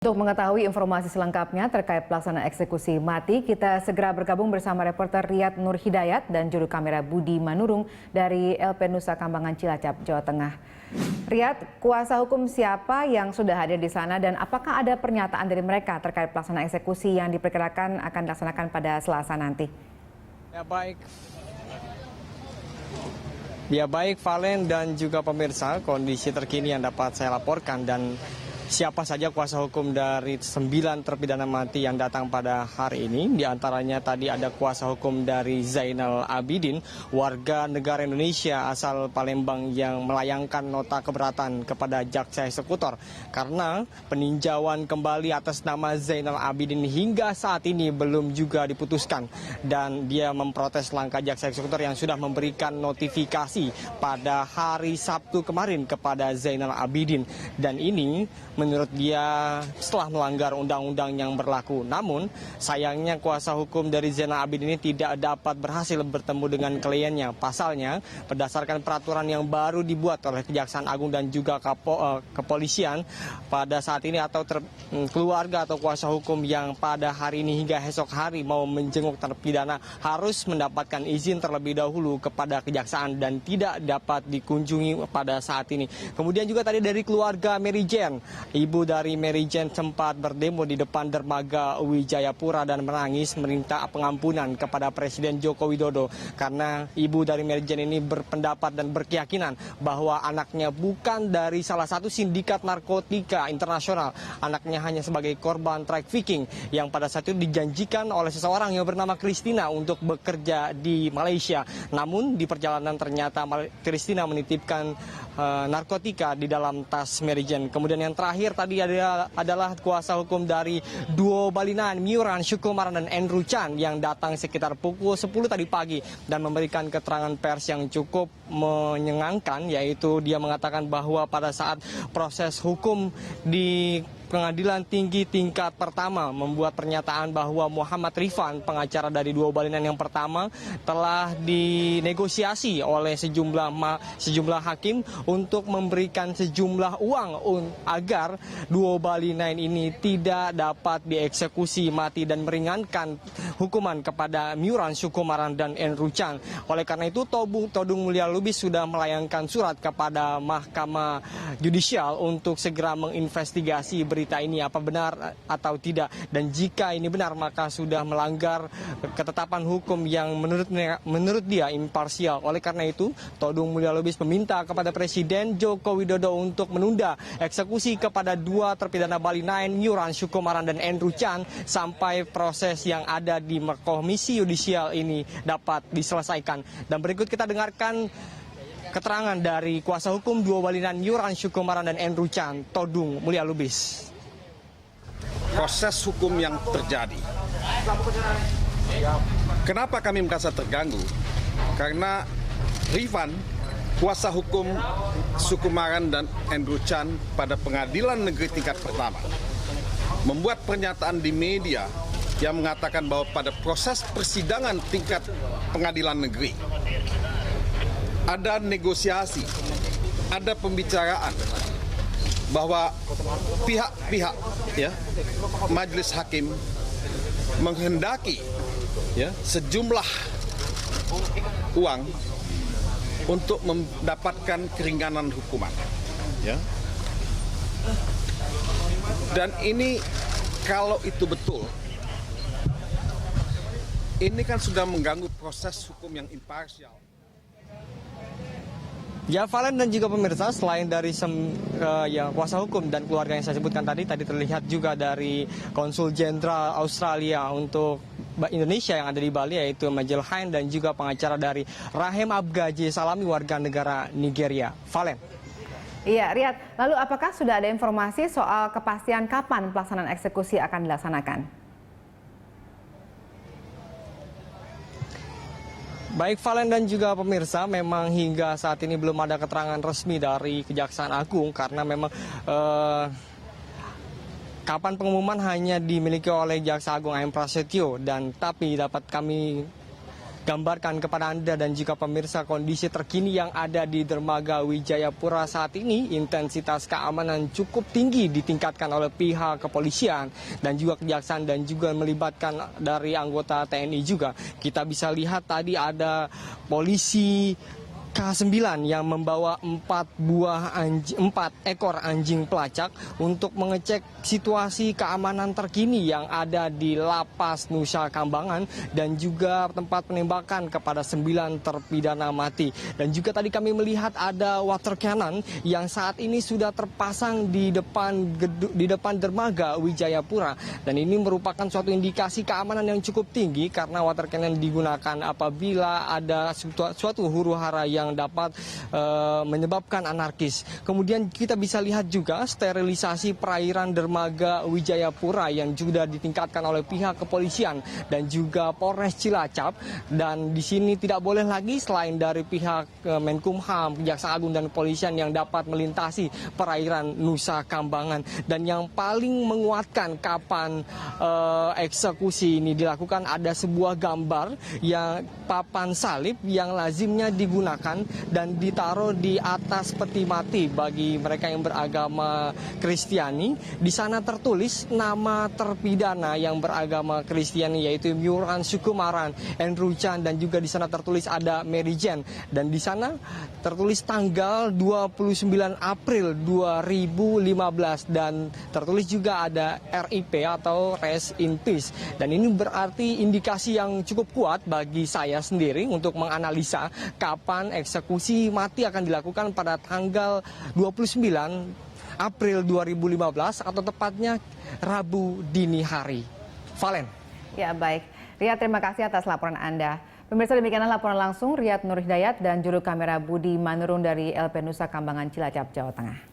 Untuk mengetahui informasi selengkapnya terkait pelaksanaan eksekusi mati, kita segera bergabung bersama reporter Riyad Nur Hidayat dan juru kamera Budi Manurung dari LP Nusa Kambangan Cilacap, Jawa Tengah. Riyad, kuasa hukum siapa yang sudah hadir di sana dan apakah ada pernyataan dari mereka terkait pelaksanaan eksekusi yang diperkirakan akan dilaksanakan pada Selasa nanti? Ya baik Valen dan juga pemirsa, kondisi terkini yang dapat saya laporkan dan siapa saja kuasa hukum dari 9 terpidana mati yang datang pada hari ini. Di antaranya tadi ada kuasa hukum dari Zainal Abidin, warga negara Indonesia asal Palembang yang melayangkan nota keberatan kepada jaksa eksekutor karena peninjauan kembali atas nama Zainal Abidin hingga saat ini belum juga diputuskan, dan dia memprotes langkah jaksa eksekutor yang sudah memberikan notifikasi pada hari Sabtu kemarin kepada Zainal Abidin, dan ini menurut dia setelah melanggar undang-undang yang berlaku. Namun sayangnya kuasa hukum dari Zainal Abidin ini tidak dapat berhasil bertemu dengan kliennya. Pasalnya berdasarkan peraturan yang baru dibuat oleh Kejaksaan Agung dan juga kepolisian pada saat ini, atau keluarga atau kuasa hukum yang pada hari ini hingga esok hari mau menjenguk terpidana harus mendapatkan izin terlebih dahulu kepada kejaksaan dan tidak dapat dikunjungi pada saat ini. Kemudian juga tadi dari keluarga Mary Jane, ibu dari Mary Jane sempat berdemo di depan dermaga Wijayapura dan menangis meminta pengampunan kepada Presiden Joko Widodo karena ibu dari Mary Jane ini berpendapat dan berkeyakinan bahwa anaknya bukan dari salah satu sindikat narkotika internasional. Anaknya hanya sebagai korban trafficking yang pada saat itu dijanjikan oleh seseorang yang bernama Christina untuk bekerja di Malaysia. Namun di perjalanan ternyata Christina menitipkan narkotika di dalam tas Mary Jane. Kemudian yang terakhir tadi adalah kuasa hukum dari duo Bali9, Myuran Sukumaran dan Andrew Chan yang datang sekitar pukul 10 tadi pagi dan memberikan keterangan pers yang cukup menyenangkan, yaitu dia mengatakan bahwa pada saat proses hukum di Pengadilan Tinggi tingkat pertama membuat pernyataan bahwa Muhammad Rifan, pengacara dari duo Bali9 yang pertama, telah dinegosiasi oleh sejumlah hakim untuk memberikan sejumlah uang agar duo Bali9 ini tidak dapat dieksekusi mati dan meringankan hukuman kepada Myuran Sukumaran dan Andrew Chan. Oleh karena itu Todung Mulya Lubis sudah melayangkan surat kepada Mahkamah Yudisial untuk segera menginvestigasi berita ini apa benar atau tidak, dan jika ini benar maka sudah melanggar ketetapan hukum yang menurut dia imparsial. Oleh karena itu Todung Mulya Lubis meminta kepada Presiden Joko Widodo untuk menunda eksekusi kepada dua terpidana Bali9, Myuran Sukumaran dan Andrew Chan sampai proses yang ada di Komisi Yudisial ini dapat diselesaikan. Dan berikut kita dengarkan keterangan dari kuasa hukum duo Bali9, Myuran Sukumaran dan Andrew Chan, Todung Mulya Lubis. Proses hukum yang terjadi. Kenapa kami merasa terganggu? Karena Rifan, kuasa hukum Sukumaran dan Andrew Chan pada Pengadilan Negeri tingkat pertama, membuat pernyataan di media yang mengatakan bahwa pada proses persidangan tingkat pengadilan negeri ada negosiasi, ada pembicaraan bahwa pihak-pihak majelis hakim menghendaki sejumlah uang untuk mendapatkan keringanan hukuman. Dan ini kalau itu betul, ini kan sudah mengganggu proses hukum yang imparsial. Ya Valen dan juga pemirsa, selain dari kuasa hukum dan keluarga yang saya sebutkan tadi terlihat juga dari Konsul Jenderal Australia untuk Indonesia yang ada di Bali, yaitu Majel Hain, dan juga pengacara dari Rahim Abgaji Salami, warga negara Nigeria. Valen. Iya, Riyad. Lalu apakah sudah ada informasi soal kepastian kapan pelaksanaan eksekusi akan dilaksanakan? Baik Valen dan juga pemirsa, memang hingga saat ini belum ada keterangan resmi dari Kejaksaan Agung karena memang kapan pengumuman hanya dimiliki oleh Jaksa Agung AM Prasetyo, dan tapi dapat kami gambarkan kepada Anda dan juga pemirsa kondisi terkini yang ada di Dermaga Wijayapura saat ini. Intensitas keamanan cukup tinggi ditingkatkan oleh pihak kepolisian dan juga kejaksaan dan juga melibatkan dari anggota TNI juga. Kita bisa lihat tadi ada polisi K9 yang membawa 4 ekor anjing pelacak untuk mengecek situasi keamanan terkini yang ada di Lapas Nusa Kambangan dan juga tempat penembakan kepada 9 terpidana mati. Dan juga tadi kami melihat ada water cannon yang saat ini sudah terpasang di depan Dermaga Wijayapura, dan ini merupakan suatu indikasi keamanan yang cukup tinggi karena water cannon digunakan apabila ada suatu huru-hara yang dapat menyebabkan anarkis. Kemudian kita bisa lihat juga sterilisasi perairan Dermaga Wijayapura yang juga ditingkatkan oleh pihak kepolisian dan juga Polres Cilacap. Dan di sini tidak boleh lagi selain dari pihak Menkumham, Kejaksaan Agung dan Kepolisian yang dapat melintasi perairan Nusa Kambangan. Dan yang paling menguatkan kapan eksekusi ini dilakukan, ada sebuah gambar yang papan salib yang lazimnya digunakan dan ditaruh di atas peti mati bagi mereka yang beragama Kristiani. Di sana tertulis nama terpidana yang beragama Kristiani, yaitu Myuran Sukumaran, Andrew Chan, dan juga di sana tertulis ada Mary Jane. Dan di sana tertulis tanggal 29 April 2015 dan tertulis juga ada RIP atau Rest in Peace. Dan ini berarti indikasi yang cukup kuat bagi saya sendiri untuk menganalisa kapan eksekusi mati akan dilakukan pada tanggal 29 April 2015 atau tepatnya Rabu dini hari. Valen. Ya, baik. Riyad, terima kasih atas laporan Anda. Pemirsa, demikianlah laporan langsung Riyad Nur Hidayat dan juru kamera Budi Manurung dari LP Nusa Kambangan Cilacap, Jawa Tengah.